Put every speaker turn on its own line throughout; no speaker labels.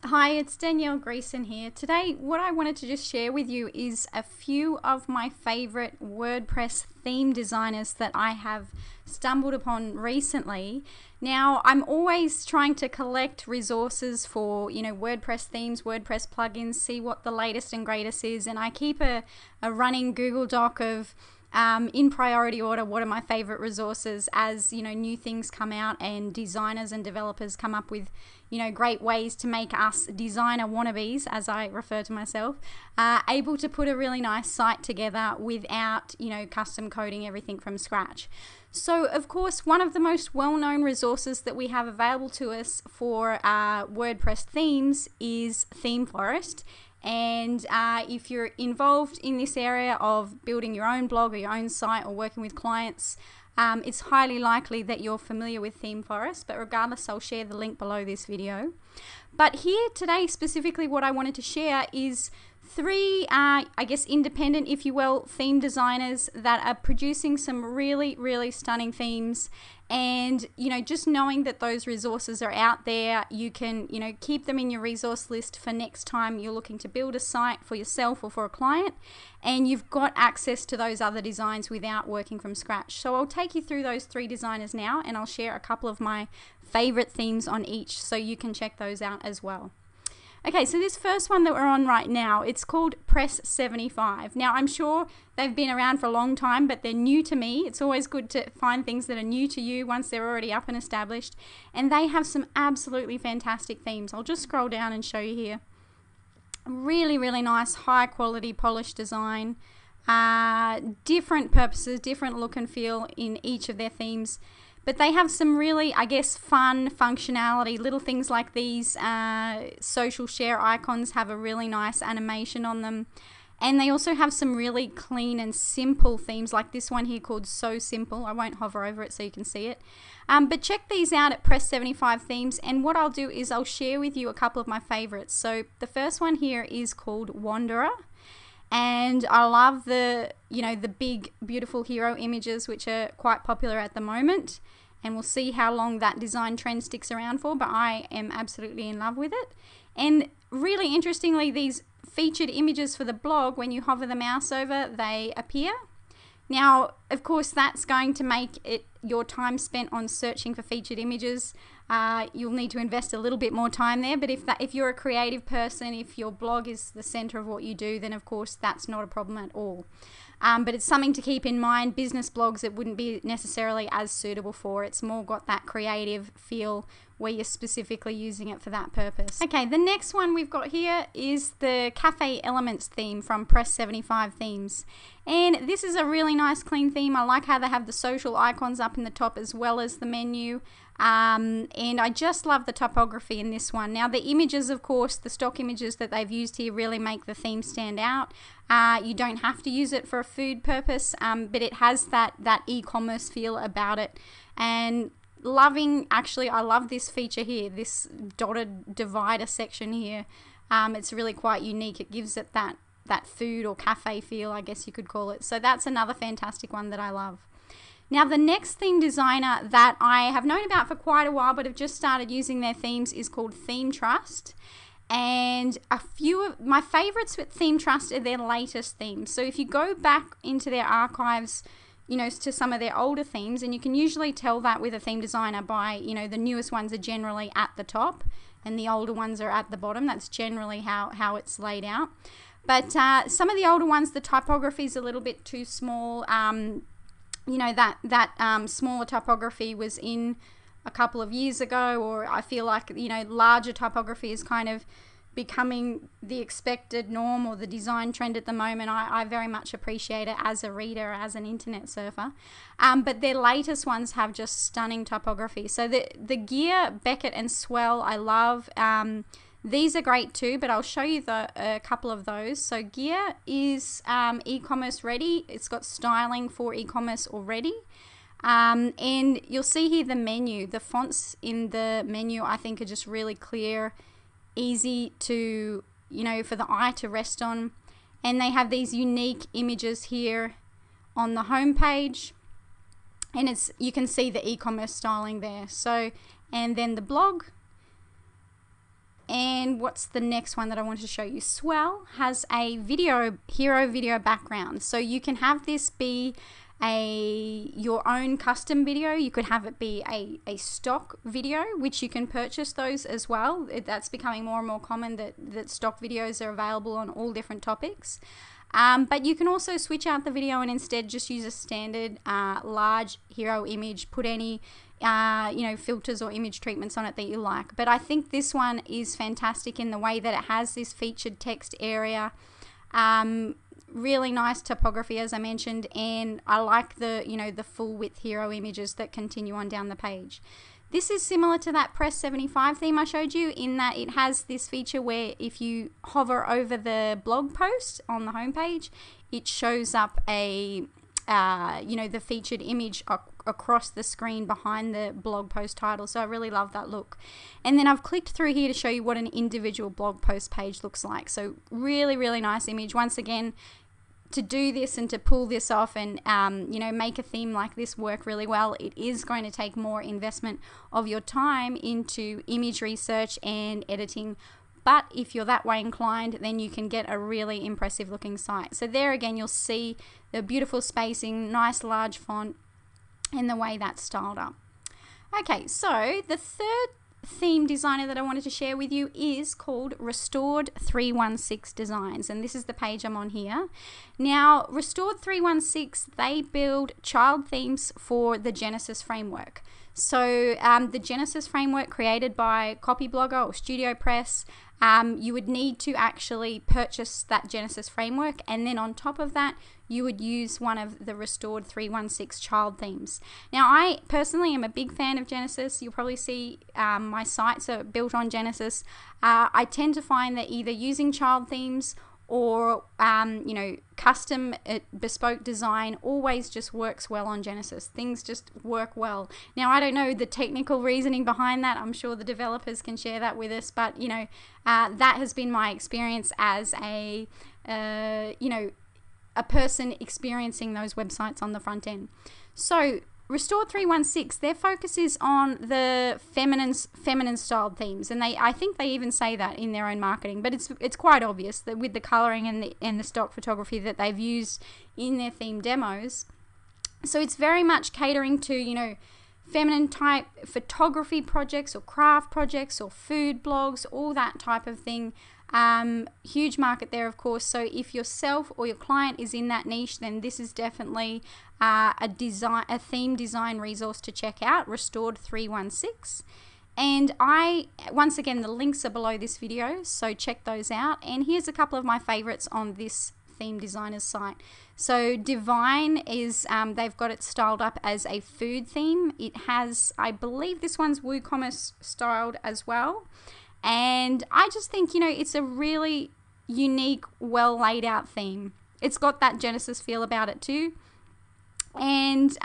Hi, it's Danielle Greason here. Today, what I wanted to just share with you is a few of my favorite WordPress theme designers that I have stumbled upon recently. Now, I'm always trying to collect resources for, WordPress themes, WordPress plugins, see what the latest and greatest is, and I keep a running Google Doc of in priority order, what are my favorite resources as new things come out and designers and developers come up with great ways to make us designer wannabes, as I refer to myself, able to put a really nice site together without custom coding everything from scratch. So of course, one of the most well-known resources that we have available to us for WordPress themes is ThemeForest. And if you're involved in this area of building your own blog or your own site or working with clients, it's highly likely that you're familiar with ThemeForest, but regardless, I'll share the link below this video. But here today, specifically what I wanted to share is three, independent, if you will, theme designers that are producing some really, really stunning themes. And, just knowing that those resources are out there, you can, keep them in your resource list for next time you're looking to build a site for yourself or for a client, and you've got access to those other designs without working from scratch. So I'll take you through those three designers now, and I'll share a couple of my favorite themes on each so you can check those out as well. Okay, so this first one that we're on right now, it's called Press75. Now, I'm sure they've been around for a long time, but they're new to me. It's always good to find things that are new to you once they're already up and established. And they have some absolutely fantastic themes. I'll just scroll down and show you here. Really, really nice, high quality, polished design. Different purposes, different look and feel in each of their themes. But they have some really, fun functionality. Little things like these social share icons have a really nice animation on them. And they also have some really clean and simple themes, like this one here called So Simple. I won't hover over it so you can see it. But check these out at Press75 Themes. And what I'll do is I'll share with you a couple of my favorites. So the first one here is called Wanderer. And I love the big, beautiful hero images, which are quite popular at the moment. And we'll see how long that design trend sticks around for, but I am absolutely in love with it. And really interestingly, these featured images for the blog, when you hover the mouse over, they appear. Now, of course, that's going to make it your time spent on searching for featured images. You'll need to invest a little bit more time there, but if you're a creative person, if your blog is the center of what you do, then of course that's not a problem at all. But it's something to keep in mind. Business blogs, it wouldn't be necessarily as suitable for. It's more got that creative feel where you're specifically using it for that purpose. Okay, the next one we've got here is the Cafe Elements theme from Press75 Themes. And this is a really nice clean theme. I like how they have the social icons up in the top as well as the menu. And I just love the typography in this one. Now the images, of course, the stock images that they've used here really make the theme stand out. You don't have to use it for a food purpose, but it has that e-commerce feel about it. And I love this feature here, this dotted divider section here. It's really quite unique. It gives it that food or cafe feel, I guess you could call it. So that's another fantastic one that I love. Now the next theme designer that I have known about for quite a while but have just started using their themes is called ThemeTrust. And a few of my favorites with ThemeTrust are their latest themes. So if you go back into their archives, to some of their older themes, and you can usually tell that with a theme designer by, the newest ones are generally at the top and the older ones are at the bottom. That's generally how it's laid out. But some of the older ones, the typography is a little bit too small. That smaller typography was in a couple of years ago, or I feel like, larger typography is kind of becoming the expected norm or the design trend at the moment. I very much appreciate it as a reader, as an internet surfer. But their latest ones have just stunning typography. So the Gear, Beckett and Swell, I love. These are great too, but I'll show you a couple of those. So Gear is e-commerce ready. It's got styling for e-commerce already. And you'll see here the menu. The fonts in the menu I think are just really clear, easy to, for the eye to rest on. And they have these unique images here on the home page. And you can see the e-commerce styling there. So, and then the blog.
And what's the next one that I want to show you? Swell has a hero video background. So you can have this be your own custom video. You could have it be a stock video, which you can purchase those as well. That's becoming more and more common that stock videos are available on all different topics. But you can also switch out the video and instead just use a standard large hero image, put any filters or image treatments on it that you like. But I think this one is fantastic in the way that it has this featured text area, really nice typography as I mentioned, and I like the full width hero images that continue on down the page. This is similar to that Press75 theme I showed you in that it has this feature where if you hover over the blog post on the homepage, it shows up the featured image across the screen behind the blog post title. So I really love that look. And then I've clicked through here to show you what an individual blog post page looks like. So really, really nice image. Once again, to do this and to pull this off and make a theme like this work really well, it is going to take more investment of your time into image research and editing. But if you're that way inclined, then you can get a really impressive looking site. So there again, you'll see the beautiful spacing, nice large font, and the way that's styled up. Okay, so the third theme designer that I wanted to share with you is called Restored 316 Designs, and this is the page I'm on here. Now, Restored 316, they build child themes for the Genesis framework. So the Genesis framework created by Copyblogger or Studio Press, you would need to actually purchase that Genesis framework, and then on top of that you would use one of the Restored 316 child themes. Now, I personally am a big fan of Genesis. You'll probably see my sites are built on Genesis. I tend to find that either using child themes or custom bespoke design always just works well on Genesis. Things just work well. Now, I don't know the technical reasoning behind that. I'm sure the developers can share that with us, but that has been my experience as a person experiencing those websites on the front end. So Restored 316, their focus is on the feminine styled themes, and I think they even say that in their own marketing, but it's quite obvious that with the coloring and the stock photography that they've used in their theme demos. So it's very much catering to feminine type photography projects or craft projects or food blogs, all that type of thing. Huge market there, of course. So if yourself or your client is in that niche, then this is definitely a theme design resource to check out, Restored 316. And once again, the links are below this video, so check those out. And here's a couple of my favorites on this theme designer's site. So Divine is, they've got it styled up as a food theme. It has, I believe this one's WooCommerce styled as well. And I just think, it's a really unique, well laid out theme. It's got that Genesis feel about it too. And,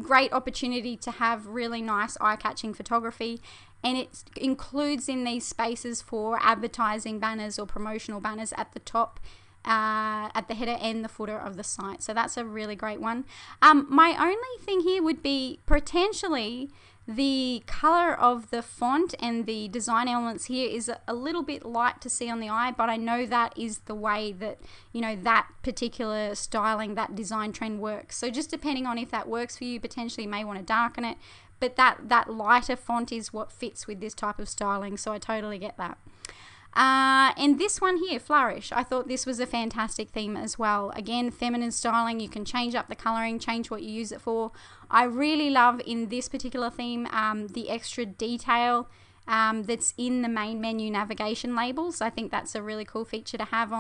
great opportunity to have really nice eye-catching photography. And it includes in these spaces for advertising banners or promotional banners at the top, at the header and the footer of the site. So that's a really great one. My only thing here would be potentially the color of the font and the design elements here is a little bit light to see on the eye, but I know that is the way that, that particular styling, that design trend works. So just depending on if that works for you, potentially you may want to darken it, but that lighter font is what fits with this type of styling, so I totally get that. And this one here, Flourish, I thought this was a fantastic theme as well. Again, feminine styling, you can change up the coloring, change what you use it for. I really love in this particular theme the extra detail that's in the main menu navigation labels. I think that's a really cool feature to have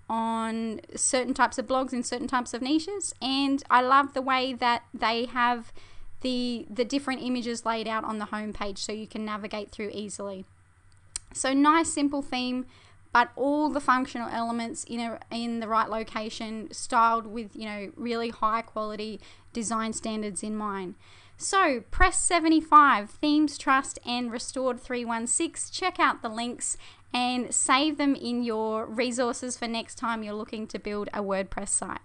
on certain types of blogs in certain types of niches. And I love the way that they have the different images laid out on the home page so you can navigate through easily. So nice, simple theme, but all the functional elements in the right location, styled with really high quality design standards in mind. So Press75, ThemeTrust, and Restored 316. Check out the links and save them in your resources for next time you're looking to build a WordPress site.